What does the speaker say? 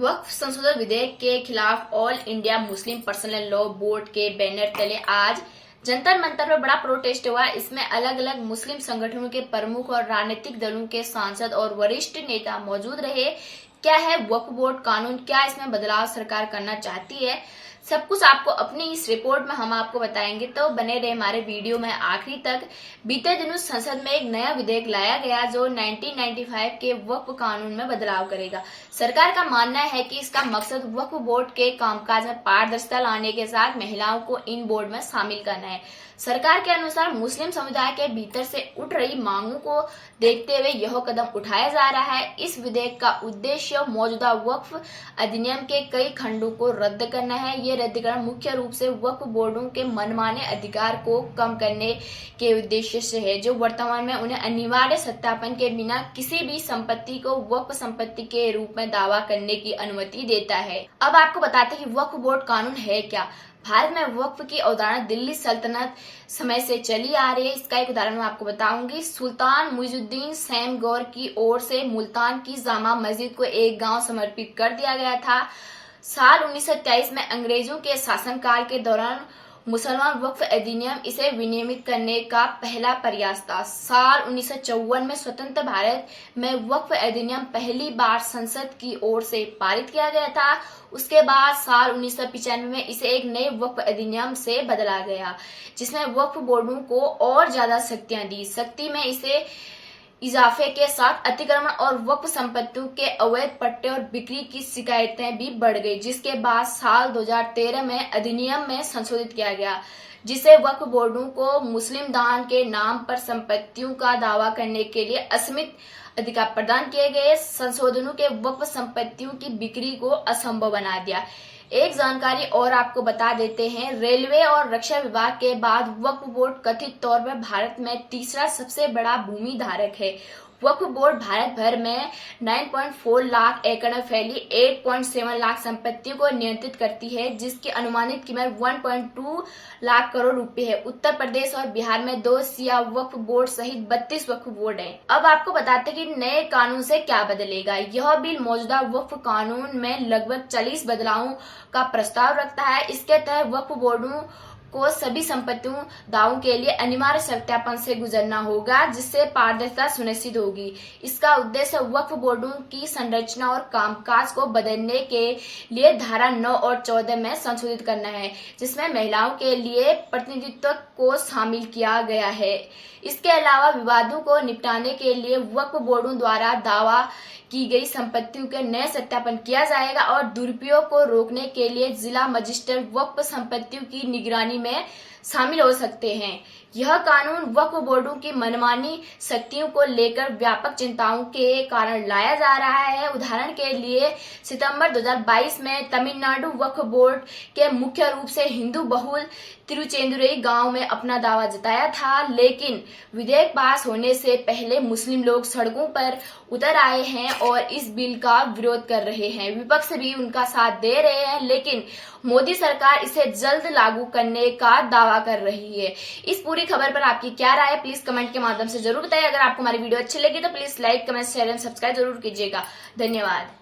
वक्फ संशोधन विधेयक के खिलाफ all India Muslim personal law board के बैनर तले आज जंतर मंतर पर बड़ा प्रोटेस्ट हुआ। इसमें अलग अलग मुस्लिम संगठनों के प्रमुख और राजनीतिक दलों के सांसद और वरिष्ठ नेता मौजूद रहे। क्या है वक्फ बोर्ड कानून, क्या इसमें बदलाव सरकार करना चाहती है, सब कुछ आपको अपनी इस रिपोर्ट में हम आपको बताएंगे, तो बने रहे हमारे वीडियो में आखिरी तक। बीते दिनों संसद में एक नया विधेयक लाया गया जो 1995 के वक्फ कानून में बदलाव करेगा। सरकार का मानना है कि इसका मकसद वक्फ बोर्ड के कामकाज में पारदर्शिता लाने के साथ महिलाओं को इन बोर्ड में शामिल करना है। सरकार के अनुसार मुस्लिम समुदाय के भीतर से उठ रही मांगों को देखते हुए यह कदम उठाया जा रहा है। इस विधेयक का उद्देश्य मौजूदा वक्फ अधिनियम के कई खंडों को रद्द करना है। ये रद्दीकरण मुख्य रूप से वक्फ बोर्डों के मनमाने अधिकार को कम करने के उद्देश्य से है, जो वर्तमान में उन्हें अनिवार्य सत्यापन के बिना किसी भी संपत्ति को वक्फ संपत्ति के रूप में दावा करने की अनुमति देता है। अब आपको बताते हैं कि वक्फ बोर्ड कानून है क्या। भारत में वक्फ की अवधारणा दिल्ली सल्तनत समय से चली आ रही है। इसका एक उदाहरण मैं आपको बताऊंगी। सुल्तान मुइजुद्दीन सैम गौर की ओर से मुल्तान की जामा मस्जिद को एक गांव समर्पित कर दिया गया था। साल 1923 में अंग्रेजों के शासनकाल के दौरान मुसलमान वक्फ अधिनियम इसे विनियमित करने का पहला प्रयास था। साल 1954 में स्वतंत्र भारत में वक्फ अधिनियम पहली बार संसद की ओर से पारित किया गया था। उसके बाद साल 1995 में इसे एक नए वक्फ अधिनियम से बदला गया, जिसमें वक्फ बोर्डों को और ज्यादा शक्तियां दी। शक्ति में इसे इजाफे के साथ अतिक्रमण और वक्फ संपत्तियों के अवैध पट्टे और बिक्री की शिकायतें भी बढ़ गई, जिसके बाद साल 2013 में अधिनियम में संशोधित किया गया, जिसे वक्फ बोर्डों को मुस्लिम दान के नाम पर संपत्तियों का दावा करने के लिए असीमित अधिकार प्रदान किए गए। संशोधनों के वक्फ संपत्तियों की बिक्री को असंभव बना दिया। एक जानकारी और आपको बता देते हैं, रेलवे और रक्षा विभाग के बाद वक्फ बोर्ड कथित तौर पर भारत में तीसरा सबसे बड़ा भूमि धारक है। वक्फ बोर्ड भारत भर में 9.4 लाख एकड़ में फैली 8.7 लाख संपत्तियों को नियंत्रित करती है, जिसकी अनुमानित कीमत 1.2 लाख करोड़ रुपए है। उत्तर प्रदेश और बिहार में 2 शिया वक्फ बोर्ड सहित 32 वक्फ बोर्ड हैं। अब आपको बताते हैं कि नए कानून से क्या बदलेगा। यह बिल मौजूदा वक्फ कानून में लगभग 40 बदलावों का प्रस्ताव रखता है। इसके तहत वक्फ बोर्डों को सभी संपत्तियों दावों के लिए अनिवार्य सत्यापन से गुजरना होगा, जिससे पारदर्शिता सुनिश्चित होगी। इसका उद्देश्य वक्फ बोर्डों की संरचना और कामकाज को बदलने के लिए धारा 9 और 14 में संशोधित करना है, जिसमें महिलाओं के लिए प्रतिनिधित्व को शामिल किया गया है। इसके अलावा विवादों को निपटाने के लिए वक्फ बोर्डों द्वारा दावा की गई संपत्तियों के नए सत्यापन किया जाएगा और दुरुपयोग को रोकने के लिए जिला मजिस्ट्रेट वक्फ संपत्तियों की निगरानी में शामिल हो सकते हैं। यह कानून वक्फ बोर्डों की मनमानी शक्तियों को लेकर व्यापक चिंताओं के कारण लाया जा रहा है। उदाहरण के लिए सितंबर 2022 में तमिलनाडु वक्फ बोर्ड के मुख्य रूप से हिंदू बहुल तिरुचेंदुरई गांव में अपना दावा जताया था, लेकिन विधेयक पास होने से पहले मुस्लिम लोग सड़कों पर उतर आए हैं और इस बिल का विरोध कर रहे हैं। विपक्ष भी उनका साथ दे रहे हैं, लेकिन मोदी सरकार इसे जल्द लागू करने का दावा कर रही है। इस पूरी खबर पर आपकी क्या राय है, प्लीज कमेंट के माध्यम से जरूर बताइए। अगर आपको हमारी वीडियो अच्छी लगी तो please like, comment, share and subscribe जरूर कीजिएगा। धन्यवाद।